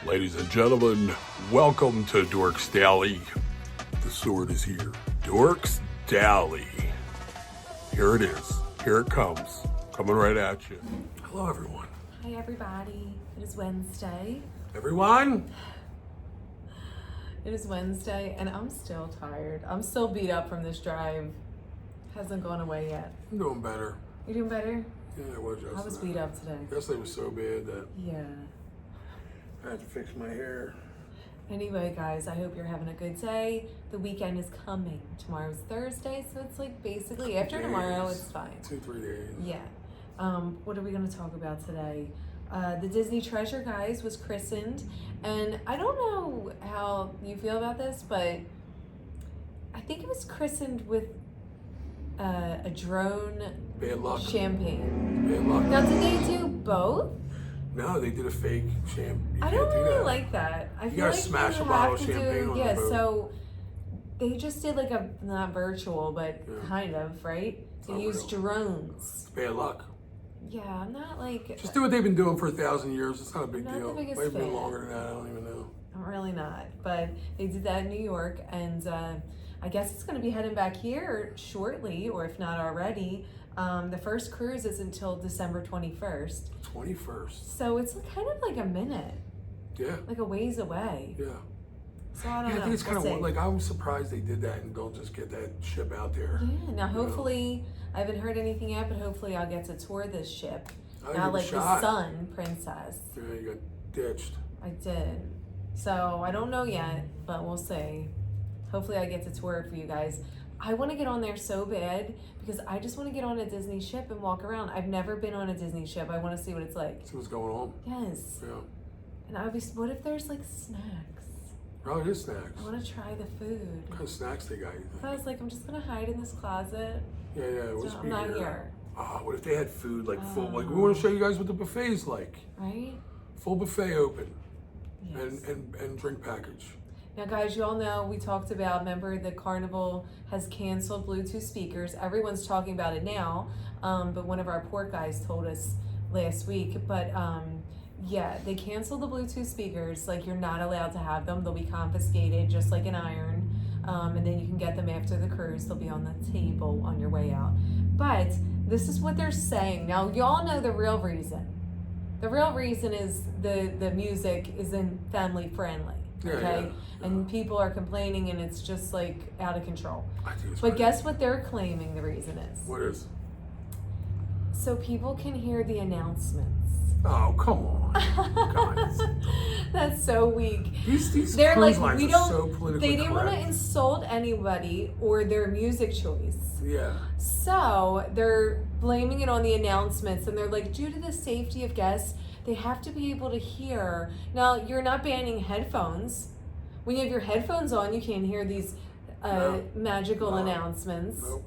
Ladies and gentlemen, welcome to Dorks Daily. The sword is here. Dorks Daily. Here it is. Here it comes. Coming right at you. Hello, everyone. Hi, everybody. It is Wednesday. Everyone? It is Wednesday, and I'm still tired. I'm still beat up from this drive. Hasn't gone away yet. I'm doing better. You doing better? Yeah, I was yesterday. I was beat up today. Yesterday was so bad that Yeah. I had to fix my hair. Anyway, guys, I hope you're having a good day. The weekend is coming. Tomorrow's Thursday, so it's like basically after tomorrow, it's fine. 2-3 days. Yeah. What are we going to talk about today? The Disney Treasure, guys, was christened. And I don't know how you feel about this, but I think it was christened with a drone Bad luck. champagne. Bad luck. Now, did they do both? No, they did a fake champagne. I don't really like that. I feel gotta like smash you a bottle have of to champagne do, on yeah, the boat. so they just did like a, not virtual, but kind of, right? They Not used real. drones. Bad luck. Yeah, I'm not like... Just do what they've been doing for 1,000 years. It's not a big Not deal. the biggest Might have been fan. longer than that. I don't even know. I'm really not, but they did that in New York, and I guess it's going to be heading back here shortly, or if not already. The first cruise is until December 21st. 21st. So it's kind of like a minute, Yeah. like a ways away. Yeah. So I don't Yeah, know. I think it's kind We'll of see. like, I'm surprised they did that and don't just get that ship out there. Yeah, now hopefully, I haven't heard anything yet, but hopefully I'll get to tour this ship. Oh, Not you like shot. the Sun Princess. Yeah, you got ditched. I did. So I don't know yet, but we'll see. Hopefully I get to tour it for you guys. I want to get on there so bad because I just want to get on a Disney ship and walk around. I've never been on a Disney ship. I want to see what it's like. See what's going on. Yes. Yeah. And what if there's like snacks? Probably is snacks. I want to try the food. What kind of snacks they got, you think? So I was like, I'm just going to hide in this closet. Yeah, it So was I'm not here. Oh, what if they had food like full? Like, we want to show you guys what the buffet's like. Right? Full buffet open. Yes. And drink package. Now, guys, you all know we talked about, remember, the Carnival has canceled Bluetooth speakers. Everyone's talking about it now, but one of our port guys told us last week. But yeah, they canceled the Bluetooth speakers. Like, you're not allowed to have them. They'll be confiscated, just like an iron. And then you can get them after the cruise. They'll be on the table on your way out. But this is what they're saying. Now, y'all know the real reason. The real reason is the music isn't family friendly. Okay, and people are complaining, and it's just like out of control. But guess what they're claiming the reason is? What is? So people can hear the announcements. Oh, come on. God. That's so weak. These They're cruise like, lines we are don't. so politically They didn't want to correct. insult anybody or their music choice. Yeah. So they're blaming it on the announcements, and they're like, due to the safety of guests, they have to be able to hear. Now, you're not banning headphones. When you have your headphones on, you can't hear these magical announcements. Nope.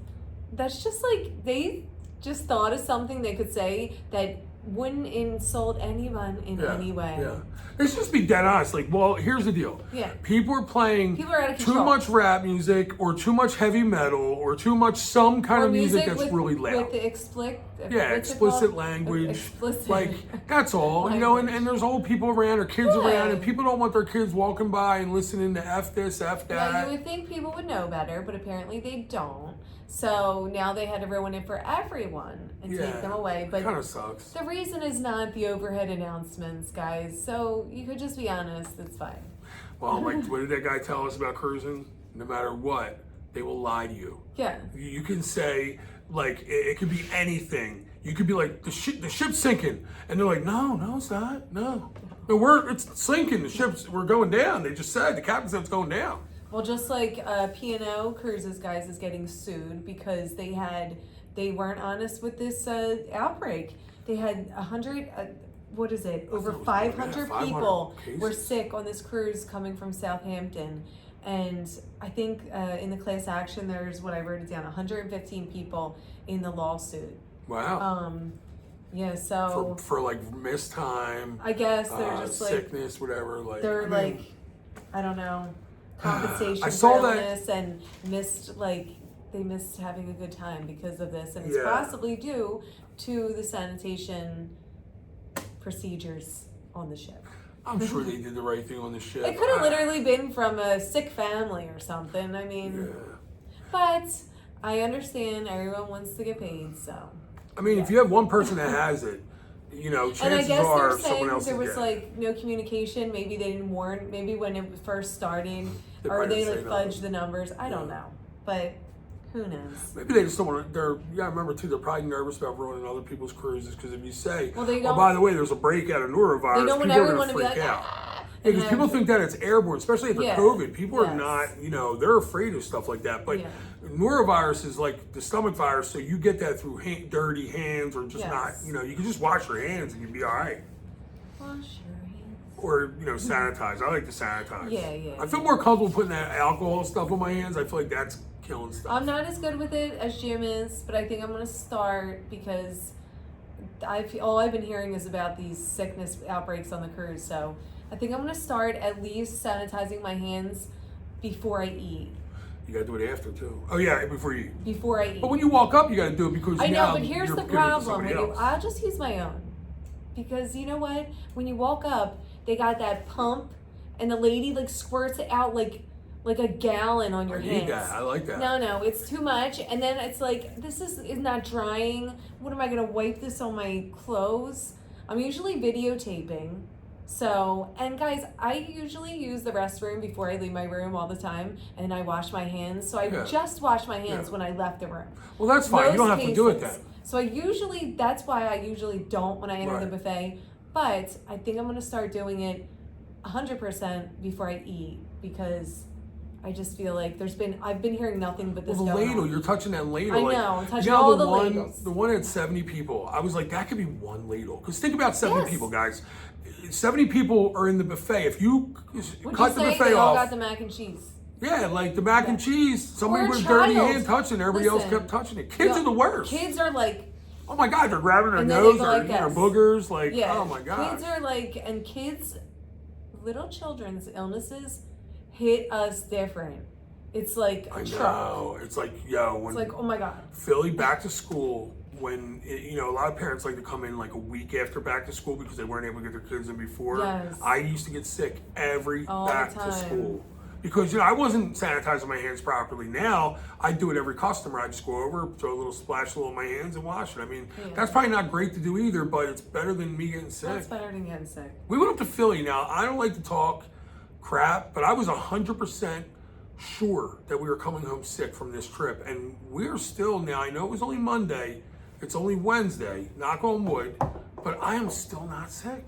That's just like, they just thought of something they could say that wouldn't insult anyone in any way. Yeah. Let's just be dead honest. Like, well, here's the deal. Yeah. People are playing People are out of too control. much rap music or too much heavy metal or too much some kind Or of music that's with, really loud. With the explicit Explicit language. Explicit. Like, that's all. You know, and there's old people around or kids around, and people don't want their kids walking by and listening to F this, F that. Now, you would think people would know better, but apparently they don't. So now they had to ruin it for everyone and take them away. But kind of sucks. the reason is not the overhead announcements, guys. So you could just be honest. It's fine. Well, like, what did that guy tell us about cruising? No matter what, they will lie to you. Yeah. You can say, like, it could be anything. You could be like, the ship's sinking. And they're like, no, it's not. No, it's sinking. We're going down. They just said, the captain said it's going down. Well, just like P&O Cruises, guys, is getting sued because they weren't honest with this outbreak. They had over 500 people were sick on this cruise coming from Southampton. And I think in the class action, there's, what I wrote it down, 115 people in the lawsuit. Wow. Yeah, so for like missed time. I guess they're just like sickness, whatever. Like they're I don't know, compensation I saw for that- illness and they missed having a good time because of this, and it's Yeah. possibly due to the sanitation procedures on the ship. I'm sure they did the right thing on the ship. It could have literally been from a sick family or something. I mean, but I understand everyone wants to get paid, so. I mean, if you have one person that has it, you know, chances and I guess are they're saying someone else there was will get like no communication. Maybe they didn't warn. Maybe when it first started, They or might they have like said fudged the numbers. I don't know, but who knows? Maybe they just don't want to. You gotta remember too. They're probably nervous about ruining other people's cruises because if you say, Well, they "Oh, don't- by the way, there's a breakout of norovirus," They don't want people are everyone gonna to be freak like, out. "Ah," Yeah, because and people have- think that it's airborne, especially after Yeah. COVID. People are Yes. not, you know, they're afraid of stuff like that. But Yeah. norovirus is like the stomach virus, so you get that through dirty hands or just Yes. not, you know, you can just wash your hands and you'll be all right. Wash your hands. Or, you know, sanitize. I like to sanitize. Yeah. I feel more comfortable putting that alcohol stuff on my hands. I feel like that's killing stuff. I'm not as good with it as Jim is, but I think I'm gonna start because all I've been hearing is about these sickness outbreaks on the cruise. So I think I'm gonna start at least sanitizing my hands before I eat. You gotta do it after too. Oh yeah, before you eat. Before I eat. But when you walk up, you gotta do it because I know, now but here's you're the giving it to problem. somebody else. I'll just use my own. Because you know what? When you walk up, they got that pump and the lady like squirts it out like a gallon on your I hands. need that. I like that. No, it's too much. And then it's like, this is not drying. What am I gonna wipe this on my clothes? I'm usually videotaping. So, and guys, I usually use the restroom before I leave my room all the time, and I wash my hands. So I just washed my hands when I left the room. Well, that's fine. You don't have to do it then. So that's why I usually don't when I enter the buffet. But I think I'm gonna start doing it 100% before I eat because I just feel like I've been hearing nothing but this. Well, the going ladle, on. you're touching that ladle. I like, know, I'm touching you know, all the the one, ladles. The one had 70 people. I was like, that could be one ladle. Because think about 70 Yes. people, guys. 70 people are in the buffet. If you Would cut you the say buffet they all off, got the mac and cheese? yeah, like the mac and cheese, somebody Or a with a dirty child. hand touching, everybody else Listen, kept touching it. Kids are the worst. Kids are like, Oh my God, they're grabbing their and then nose they go or like their this. boogers. Like, yeah. oh my God. Kids are like, and little children's illnesses hit us different. It's like a I truck. know. It's like, yo, when It's like, oh my God. Philly back to school, when, you know, a lot of parents like to come in like a week after back to school because they weren't able to get their kids in before. Yes. I used to get sick every All the back to time. school. Because, you know, I wasn't sanitizing my hands properly. Now, I do it every customer. I just go over, throw a little splash on my hands and wash it. I mean, that's probably not great to do either, but it's better than me getting sick. That's better than getting sick. We went up to Philly. Now, I don't like to talk crap, but I was 100% sure that we were coming home sick from this trip. And we're still now, I know it was only Monday, it's only Wednesday, knock on wood, but I am still not sick.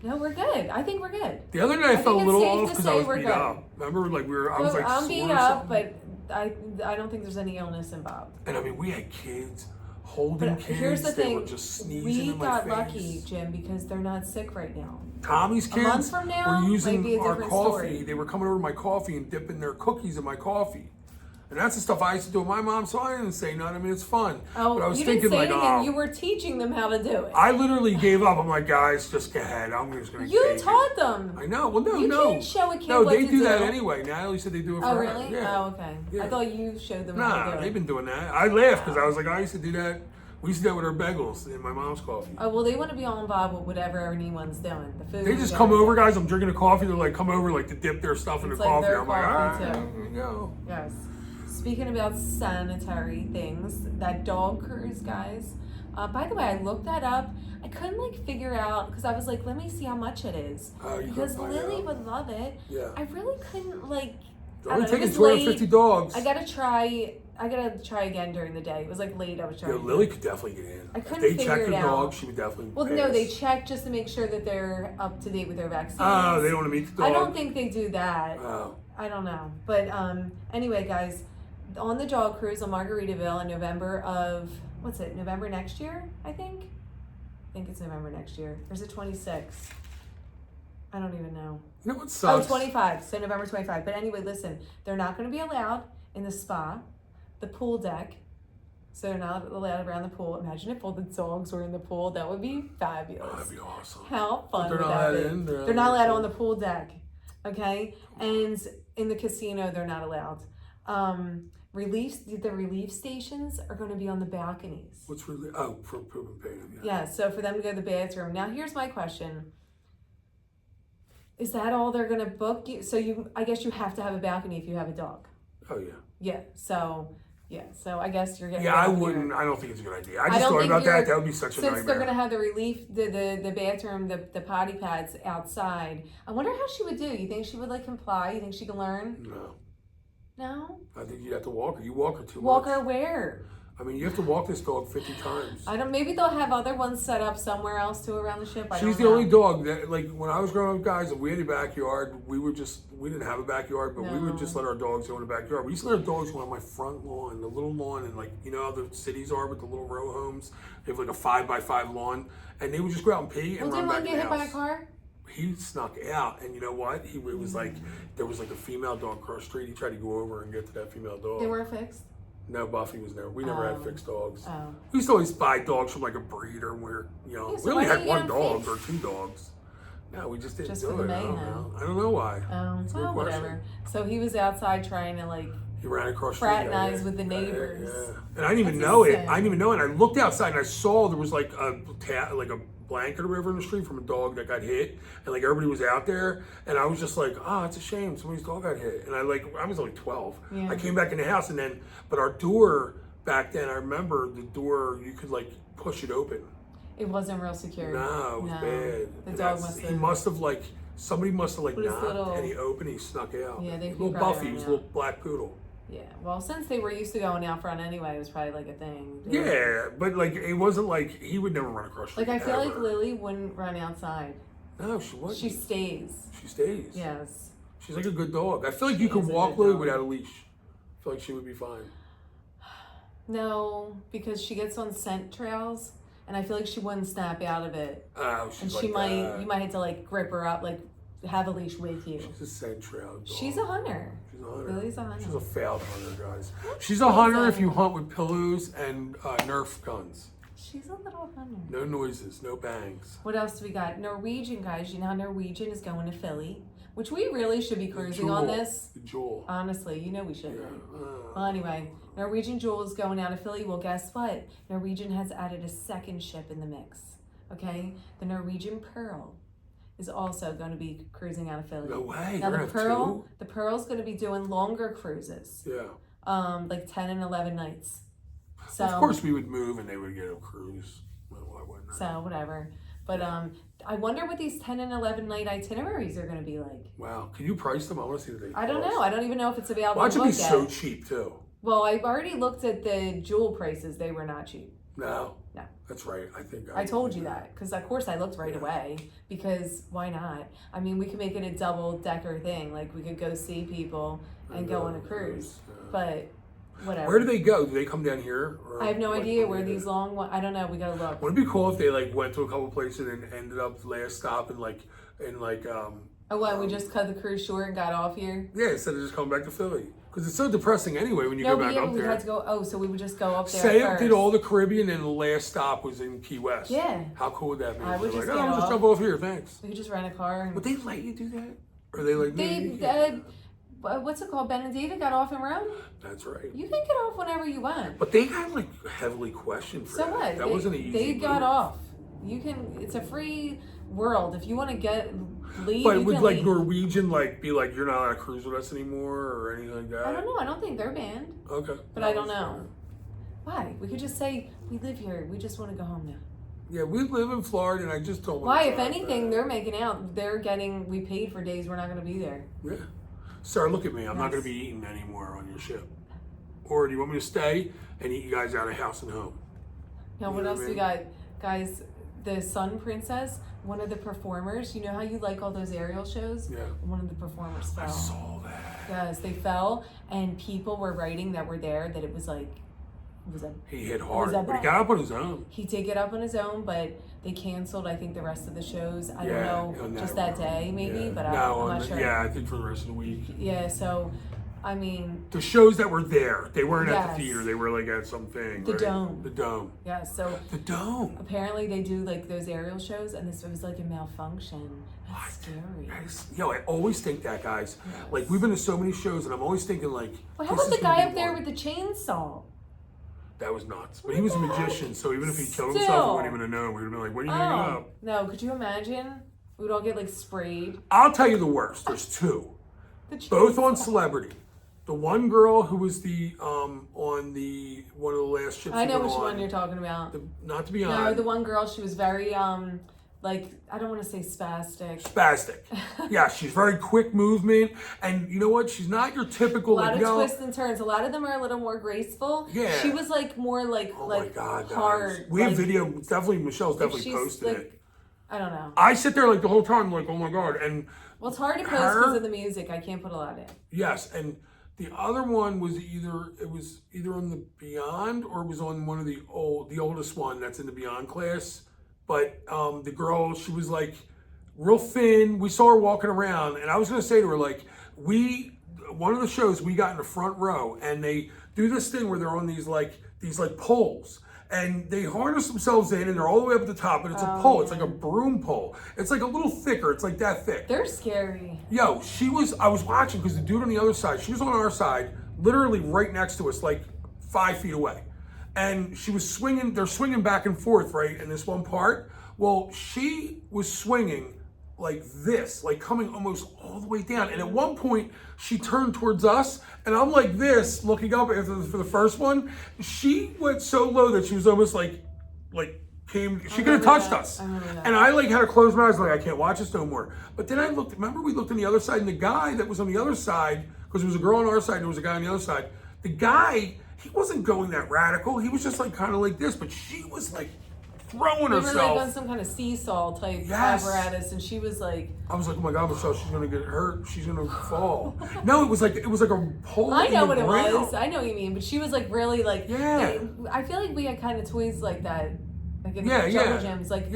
No, we're good. I think we're good. The other day I felt a think little it's safe off to because say I was we're beat good. up. Remember, like I was like I'm sore beat or up, something. but I don't think there's any illness involved. And I mean, we had kids holding But kids. here's the They thing: were just sneezing we in my got face. lucky, Jim, because they're not sick right now. Tommy's kids month from now were using might be a our different coffee. story. They were coming over to my coffee and dipping their cookies in my coffee. And that's the stuff I used to do with my mom, so I didn't say nothing. I mean, it's fun. Oh, but I was you thinking, didn't say like, anything. oh. You were teaching them how to do it. I literally gave up. I'm like, guys, just go ahead. I'm just going to You taught them. I know. Well, no, You no. can't show a kid no, what they to do that do. anyway. Natalie said they do it for Oh, her. really? Yeah. Oh, okay. Yeah. I thought you showed them how to Nah, do it. they've been doing that. I laughed because I was like, I used to do that. We used to do that with our bagels in my mom's coffee. Oh, well, they want to be all involved with whatever anyone's doing. The food. They just come over, guys. I'm drinking a coffee. They're like, come over, like to dip their stuff in It's the like coffee. their I'm like, all coffee, right, too. here you go. Yes. Speaking about sanitary things, that dog cruise, guys. By the way, I looked that up. I couldn't figure out because I was like, let me see how much it is. Oh, you Because couldn't find Lily out. would love it. Yeah. I really couldn't They're I only don't know, taking it was 250 late. dogs. I gotta try again during the day. It was late. I was trying. Yeah, Lily could definitely get in. I If couldn't they figure check it the out. dog, she would definitely. Well, pass. no, they check just to make sure that they're up to date with their vaccines. Oh, they don't want to meet the dog. I don't think they do that. Oh. I don't know. But anyway, guys, on the dog cruise on Margaritaville in November of, November next year, I think? I think it's November next year. Or is it 26? I don't even know. You know what sucks? 25. So November 25. But anyway, listen, they're not going to be allowed in the spa, the pool deck. So they're not allowed around the pool. Imagine if all the dogs were in the pool. That would be fabulous. Oh, that'd be awesome. How fun But would they're not that allowed be? in? They're not allowed on the pool deck. Okay? And in the casino, they're not allowed. The relief stations are going to be on the balconies. What's really? Oh, for poop and pain. Yeah, so for them to go to the bathroom. Now, here's my question. Is that all they're gonna book you? So I guess you have to have a balcony if you have a dog. Oh yeah. Yeah. So I guess you're getting. Yeah, I wouldn't. I don't think it's a good idea. I just thought about that. That would be such a nightmare. Since they're gonna have the relief, the bathroom, the potty pads outside. I wonder how she would do. You think she would like comply? You think she can learn? No. No. I think you'd have to walk her. You walk her too much. Walk her where? I mean, you have to walk this dog 50 times. I don't. Maybe they'll have other ones set up somewhere else too around the ship. She's the only dog that, like, when I was growing up, guys, if we had a backyard, we didn't have a backyard, but we would just let our dogs go in the backyard. We used to let our dogs go on my front lawn, the little lawn, and like, you know how the cities are with the little row homes? They have like a 5x5 lawn, and they would just go out and pee and run back in the house. Didn't one get hit by a car? He snuck out, and you know what? It was like, there was like a female dog across the street. He tried to go over and get to that female dog. They weren't fixed? No, Buffy was there. We never had fixed dogs. Oh. We used to always buy dogs from like a breeder where, you know, we only had one dog or two dogs. No, we just didn't do it. I don't know why. Well, whatever. So he was outside trying to like he ran across fraternize with the neighbors. Yeah. And I didn't even know it. I didn't even know it. And I looked outside and I saw there was like a blanket or whatever in the street from a dog that got hit, and like everybody was out there, and I was just like, it's a shame somebody's dog got hit. And I was only 12. I came back in the house, and then but our door back then, I remember the door, you could like push it open. It wasn't real secure. No, it was bad. The dog somebody must have like knocked, and he opened, he snuck out. Yeah, little Buffy, he was a little black poodle. Yeah, well, since they were used to going out front anyway, it was probably like a thing. Yeah, but like it wasn't like he would never run across the street. Like I feel like Lily wouldn't run outside. No, she wouldn't. She stays. She stays. Yes. She's like a good dog. I feel like you could walk Lily without a leash. I feel like she would be fine. No, because she gets on scent trails, and I feel like she wouldn't snap out of it. Oh, she's and you might have to like grip her up, like have a leash with you. She's a scent trail dog. She's a hunter. Lily's a hunter. She's a failed hunter, guys. She's a hunter if you hunt with pillows and Nerf guns. She's a little hunter. No noises, no bangs. What else do we got? Norwegian, guys. You know how Norwegian is going to Philly, which we really should be cruising on this. The Jewel. Honestly, you know we should. Yeah. Well, anyway, Norwegian Jewel is going out of Philly. Well, guess what? Norwegian has added a second ship in the mix. Okay? The Norwegian Pearl is also going to be cruising out of Philly. No way. Now the Pearl's going to be doing longer cruises. Yeah. Like 10 and 11 nights. So of course we would move and they would get a cruise. Well, why wouldn't I? So whatever. But I wonder what these 10 and 11 night itineraries are going to be like. Wow. Can you price them? I want to see the date. I don't know. I don't even know if it's available. Watch it be so cheap too. Well, I've already looked at the Jewel prices. They were not cheap. No. No. That's right. I think I told you that because of course I looked right away because why not? I mean, we could make it a double-decker thing. Like we could go see people and go on a cruise. But whatever. Where do they go? Do they come down here? Or I have no idea where these long ones. I don't know. We gotta look. Would it be cool if they like went to a couple places and ended up last stop in Oh, what? We just cut the cruise short and got off here? Yeah, instead of just coming back to Philly. Because it's so depressing anyway when you go back up we there. Had to go. Oh, so we would just go up there. Say first. it did all the Caribbean and the last stop was in Key West. Yeah. How cool would that be? I would just I'll just jump off here, thanks. We could just rent a car. And would they let you do that? Or are they like, what's it called? Ben and David got off in Rome? That's right. You can get off whenever you want. But they got like heavily questioned for that. So what? That wasn't an easy They got move. off. You can, it's a free world. If you want to leave, but would like leave. Norwegian be like, you're not allowed to cruise with us anymore or anything like that? I don't know. I don't think they're banned. Okay. But I don't know. Why? We could just say, we live here. We just want to go home now. Yeah, we live in Florida and I just don't want Why? to If anything, they're making out. They're getting, we paid for days we're not going to be there. Yeah. Sir, look at me. I'm not going to be eating anymore on your ship. Or do you want me to stay and eat you guys out of house and home? Now, what else we got? Guys, the Sun Princess, one of the performers, you know how you like all those aerial shows? Yeah. One of the performers fell. I saw that. Yes, they fell, and people were writing that were there that it was like, he hit hard, but he got up on his own. He did get up on his own, but they canceled, I think, the rest of the shows. I don't know, just that day maybe, but I'm not sure. Yeah, I think for the rest of the week. Yeah, so, I mean... The shows that were there, they weren't at the theater, they were like at something, The right? Dome. The Dome. Yeah, so... The Dome. Apparently they do like those aerial shows, and this was like a malfunction. That's scary. I always think that, guys. Yes. Like, we've been to so many shows, and I'm always thinking like... Well, how about the guy up there with the chainsaw? That was nuts. But he was a magician, so even if he killed himself, we wouldn't even have known. We would have been like, what are you hanging up? No, could you imagine? We'd all get like sprayed. I'll tell you the worst. There's two. Both on Celebrity. The one girl who was the on the one of the last ships. I know which one you're talking about. Not to be honest. No, the one girl. She was very like, I don't want to say spastic. Spastic. Yeah, she's very quick movement, and you know what? She's not your typical a lot of twists and turns. A lot of them are a little more graceful. Yeah. She was like more like my God, hard. Guys. We have video. Definitely, Michelle's definitely posted like, it. I don't know. I sit there like the whole time, like, oh my God, and well, it's hard to post because of the music. I can't put a lot in. Yes, and the other one was either on the Beyond or it was on one of the oldest one that's in the Beyond class. But the girl, she was like real thin. We saw her walking around, and I was gonna say to her, like, one of the shows we got in the front row, and they do this thing where they're on these poles, and they harness themselves in, and they're all the way up at the top, and it's a pole. Yeah. It's like a broom pole. It's like a little thicker. It's like that thick. They're scary. Yo, I was watching because the dude on the other side, she was on our side, literally right next to us, like 5 feet away. And she was swinging, they're swinging back and forth, right, in this one part. Well, she was swinging like this, like coming almost all the way down. And at one point, she turned towards us, and I'm like this, looking up for the first one. She went so low that she was almost like she could have touched us. And I like had to close my eyes, like, I can't watch this no more. But then we looked on the other side, and the guy that was on the other side, because there was a girl on our side and there was a guy on the other side, the guy, he wasn't going that radical. He was just like kind of like this, but she was like throwing herself. We were like on some kind of seesaw type apparatus, and she was like. I was like, oh my God, Michelle, she's gonna get hurt. She's gonna fall. No, it was like a pole. I know what it was. I know what you mean, but she was like really like. Yeah. I feel like we had kind of toys like that, like in the jungle gyms. Like,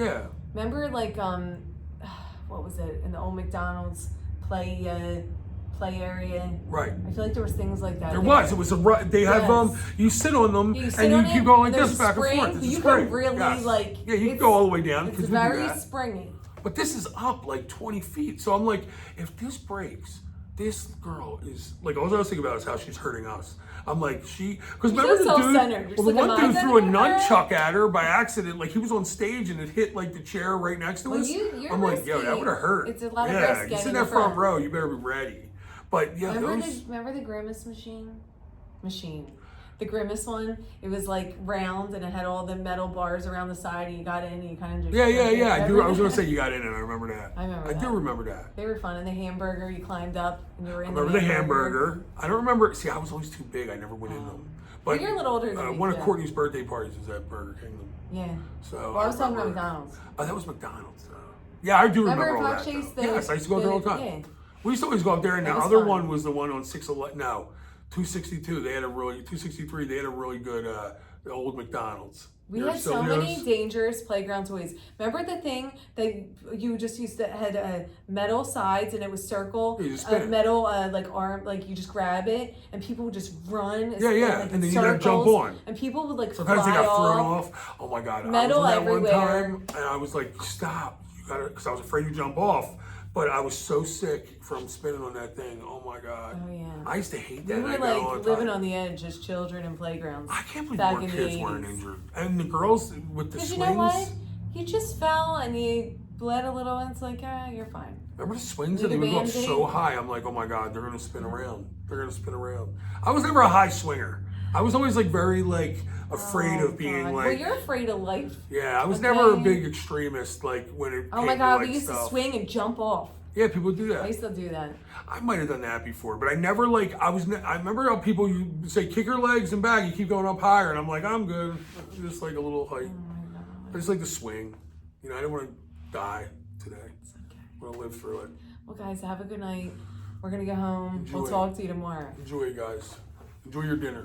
remember like what was it in the old McDonald's play area? Right. I feel like there was things like that. It was they have you sit on them and you keep going like this back and forth. You can really like you can go all the way down. It's very springy. But this is up like 20 feet. So I'm like, if this breaks, this girl is like, all I was thinking about is how she's hurting us. I'm like, because remember the dude, the one dude threw a nunchuck at her by accident. Like he was on stage and it hit like the chair right next to us. I'm like, yo, that would have hurt. It's a lot of risk. You sit in that front row, you better be ready. But yeah, remember the Grimace machine? The Grimace one, it was like round and it had all the metal bars around the side, and you got in and you kind of just yeah. I was gonna say you got in, and I remember that. I do remember that. They were fun, and the hamburger, you climbed up and you were in. I remember the hamburger. I don't remember. See, I was always too big. I never went in them. But you're a little older than me. One of Courtney's birthday parties was at Burger Kingdom. Yeah. So well, I was talking about McDonald's. Oh, that was McDonald's. Yeah, I do remember all that. Yes, I used to go there all the time. Yeah. We used to always go up there, and the other one was the one on 611. No, 262. They had 263. They had a really good old McDonald's. We had so many dangerous playground toys. Remember the thing that you just used to had metal sides and it was circle, metal like arm, like you just grab it and people would just run. Like, and then you gotta jump on. And people would like sometimes fly they got off. thrown off. Oh my God! Metal I was on that everywhere. One time, and I was like, stop! You gotta, because I was afraid to jump off. But I was so sick from spinning on that thing. Oh my God. Oh yeah. I used to hate that. We were like living on the edge as children in playgrounds. I can't believe more kids weren't injured. And the girls with the swings. You know what? You just fell and you bled a little and it's like, you're fine. Remember the swings that they would go up so high? I'm like, oh my God, they're going to spin around. They're going to spin around. I was never a high swinger. I was always like very like afraid of being like. Well, you're afraid of life. Yeah, I was never a big extremist like when it. Oh my God, we used to swing and jump off. Yeah, people do that. I used to do that. I might have done that before, but I never like. I remember how people you say kick your legs and back, you keep going up higher, and I'm like, I'm good. Just like a little height. Oh my God. I just like to swing. You know, I don't want to die today. It's okay. I want to live through it. Well, guys, have a good night. We're gonna go home. We'll talk to you tomorrow. Enjoy, guys. Enjoy your dinner.